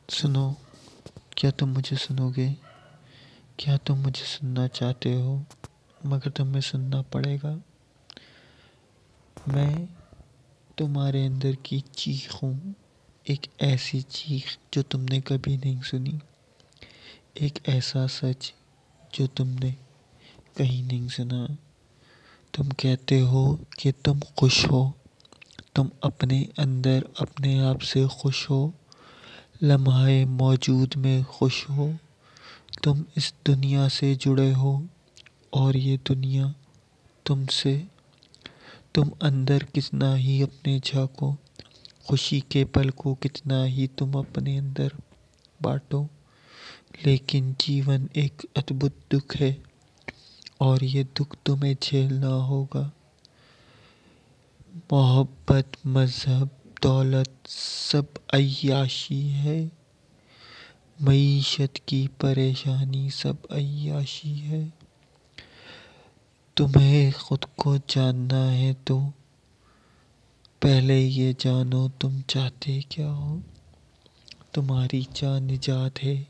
سنو، کیا تم مجھے سنو گے؟ کیا تم مجھے سننا چاہتے ہو؟ مگر تمہیں سننا پڑے گا۔ میں تمہارے اندر کی چیخ ہوں، ایک ایسی چیخ جو تم نے کبھی نہیں سنی، ایک ایسا سچ جو تم نے کہیں نہیں سنا۔ تم کہتے ہو کہ تم خوش ہو، تم اپنے اندر اپنے آپ سے خوش ہو، لمحہ موجود میں خوش ہو، تم اس دنیا سے جڑے ہو اور یہ دنیا تم سے۔ تم اندر کتنا ہی اپنے جھانکو، خوشی کے پل کو کتنا ہی تم اپنے اندر بانٹو، لیکن جیون ایک ادبھت دکھ ہے اور یہ دکھ تمہیں جھیلنا ہوگا۔ محبت، مذہب، دولت سب عیاشی ہے، معیشت کی پریشانی سب عیاشی ہے۔ تمہیں خود کو جاننا ہے تو پہلے یہ جانو تم چاہتے کیا ہو۔ تمہاری کیا نجات ہے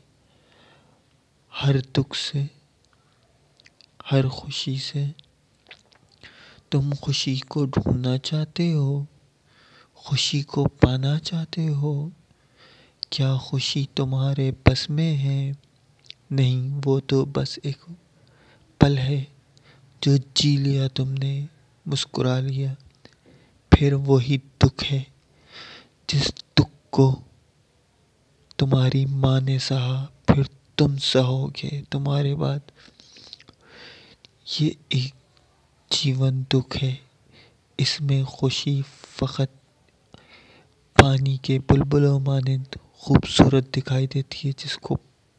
ہر دکھ سے، ہر خوشی سے؟ تم خوشی کو ڈھونڈنا چاہتے ہو، خوشی کو پانا چاہتے ہو؟ کیا خوشی تمہارے بس میں ہے؟ نہیں، وہ تو بس ایک پل ہے جو جی لیا تم نے، مسکرا لیا، پھر وہی دکھ ہے جس دکھ کو تمہاری ماں نے سہا، پھر تم سہو گے تمہارے بعد۔ یہ ایک جیون دکھ ہے، اس میں خوشی فقط پانی کے بلبلوں مانند خوبصورت دکھائی دیتی ہے، جس کو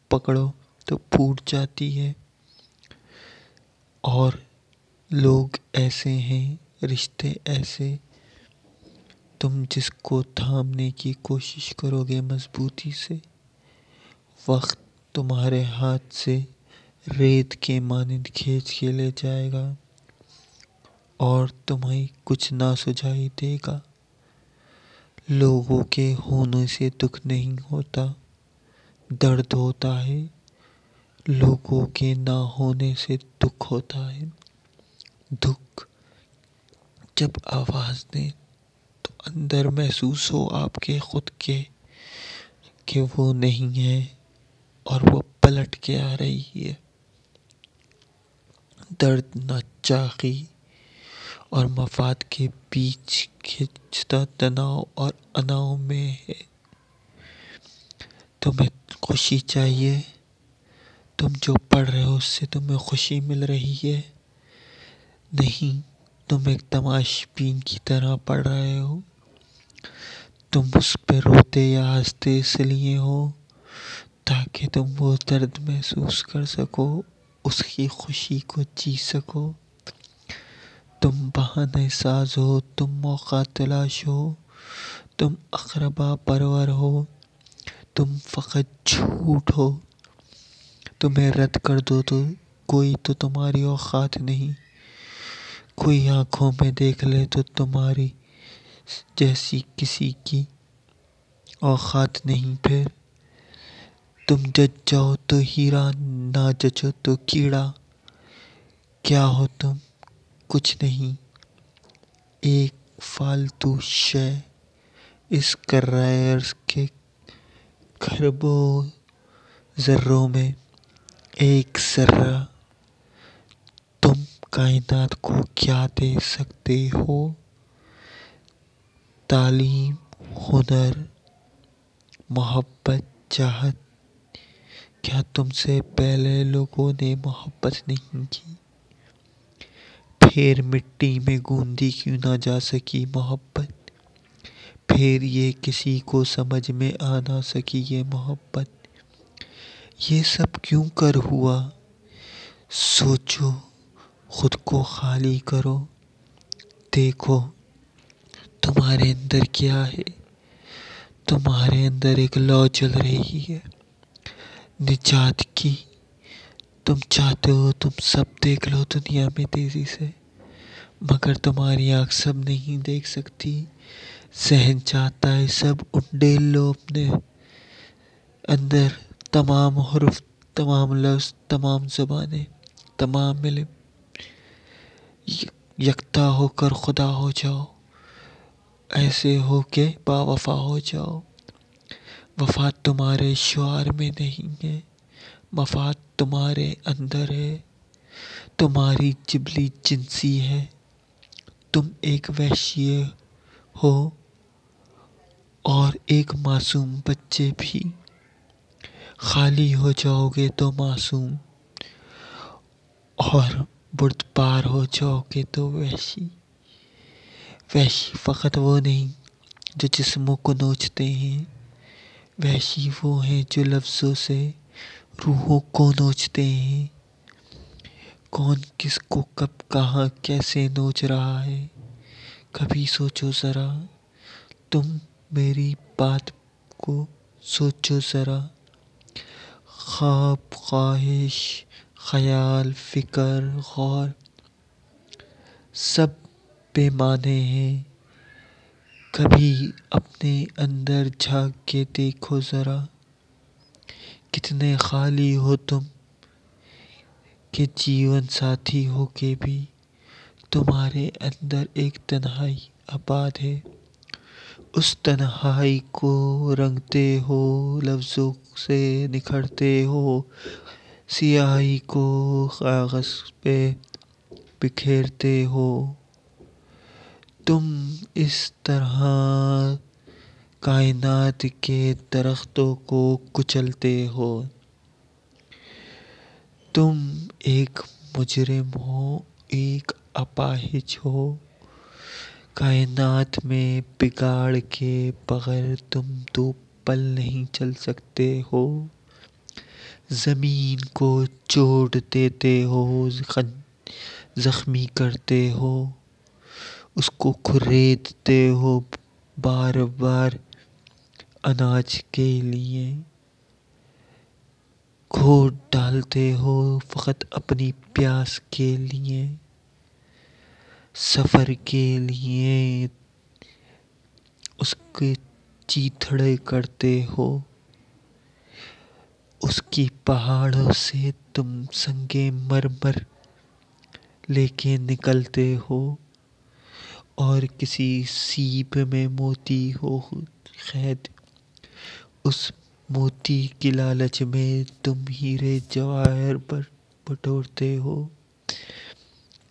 پکڑو تو پھوٹ جاتی ہے۔ اور لوگ ایسے ہیں، رشتے ایسے، تم جس کو تھامنے کی کوشش کرو گے مضبوطی سے، وقت تمہارے ہاتھ سے ریت کے مانند کھینچ کے لے جائے گا اور تمہیں کچھ نہ سجائی دے گا۔ لوگوں کے ہونے سے دکھ نہیں ہوتا، درد ہوتا ہے، لوگوں کے نہ ہونے سے دکھ ہوتا ہے۔ دکھ جب آواز دے تو اندر محسوس ہو آپ کے خود کے کہ وہ نہیں ہے اور وہ پلٹ کے آ رہی ہے۔ درد ناچاقی اور مفاد کے بیچ کھنچتا تناؤ اور اناؤ میں ہے۔ تمہیں خوشی چاہیے، تم جو پڑھ رہے ہو اس سے تمہیں خوشی مل رہی ہے؟ نہیں، تم ایک تماش بین کی طرح پڑھ رہے ہو۔ تم اس پہ روتے یا ہنستے اس لیے ہو تاکہ تم وہ درد محسوس کر سکو، اس کی خوشی کو جی سکو۔ تم بہانے ساز ہو، تم موقع تلاش ہو، تم اقربا پرور ہو، تم فقط جھوٹ ہو۔ تمہیں رد کر دو تو کوئی تو تمہاری اوقات نہیں، کوئی آنکھوں میں دیکھ لے تو تمہاری جیسی کسی کی اوقات نہیں۔ پھر تم جج جاؤ تو ہیرا، نہ ججو تو کیڑا۔ کیا ہو تم؟ کچھ نہیں، ایک فالتو شے اس کرۂ ارض کے کھربوں ذروں میں ایک ذرہ۔ تم کائنات کو کیا دے سکتے ہو؟ تعلیم، ہنر، محبت، چاہت۔ کیا تم سے پہلے لوگوں نے محبت نہیں کی؟ پھر مٹی میں گوندھی کیوں نہ جا سکی محبت؟ پھر یہ کسی کو سمجھ میں آ نہ سکی یہ محبت؟ یہ سب کیوں کر ہوا؟ سوچو، خود کو خالی کرو، دیکھو تمہارے اندر کیا ہے۔ تمہارے اندر ایک لو جل رہی ہے نجات کی۔ تم چاہتے ہو تم سب دیکھ لو دنیا میں تیزی سے، مگر تمہاری آنکھ سب نہیں دیکھ سکتی۔ ذہن چاہتا ہے سب انڈیل لو اپنے اندر تمام حروف، تمام لفظ، تمام زبانیں، تمام علم یکتا ہو کر خدا ہو جاؤ، ایسے ہو کہ با وفا ہو جاؤ۔ وفا تمہارے شعار میں نہیں ہے، مفاد تمہارے اندر ہے، تمہاری جبلی جنسی ہے، تم ایک وحشی ہو اور ایک معصوم بچے بھی۔ خالی ہو جاؤ گے تو معصوم، اور بردبار ہو جاؤ گے تو وحشی۔ وحشی فقط وہ نہیں جو جسموں کو نوچتے ہیں، وحشی وہ ہیں جو لفظوں سے روحوں کو نوچتے ہیں۔ کون کس کو کب کہاں کیسے نوچ رہا ہے، کبھی سوچو ذرا، تم میری بات کو سوچو ذرا۔ خواب، خواہش، خیال، فکر، غور سب بے معنی ہیں۔ کبھی اپنے اندر جھانک کے دیکھو ذرا، کتنے خالی ہو تم کہ جیون ساتھی ہو کے بھی تمہارے اندر ایک تنہائی آباد ہے۔ اس تنہائی کو رنگتے ہو، لفظوں سے نکھارتے ہو، سیاہی کو کاغذ پہ بکھیرتے ہو۔ تم اس طرح کائنات کے درختوں کو کچلتے ہو۔ تم ایک مجرم ہو، ایک اپاہج ہو، کائنات میں بگاڑ کے بغیر تم 2 پل نہیں چل سکتے ہو۔ زمین کو چوٹ دیتے ہو، زخمی کرتے ہو، اس کو کھریدتے ہو بار بار اناج کے لیے، گھونٹ ڈالتے ہو فقط اپنی پیاس کے لیے، سفر کے لیے اس کے چیتھڑے کرتے ہو۔ اس کی پہاڑوں سے تم سنگ مرمر لے کے نکلتے ہو، اور کسی سیپ میں موتی ہو قید، اس موتی کی لالچ میں تم ہیرے جواہر بٹورتے ہو۔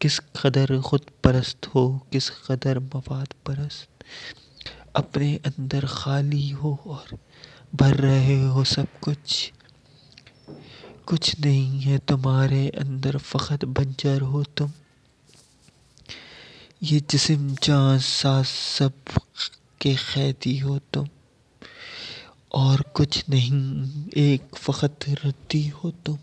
کس قدر خود پرست ہو، کس قدر مفاد پرست، اپنے اندر خالی ہو اور بھر رہے ہو سب کچھ۔ کچھ نہیں ہے تمہارے اندر، فقط بنجر ہو تم۔ یہ جسم جاں ساز سب کے قیدی ہو تم، اور کچھ نہیں، ایک فقط ردی ہو تم۔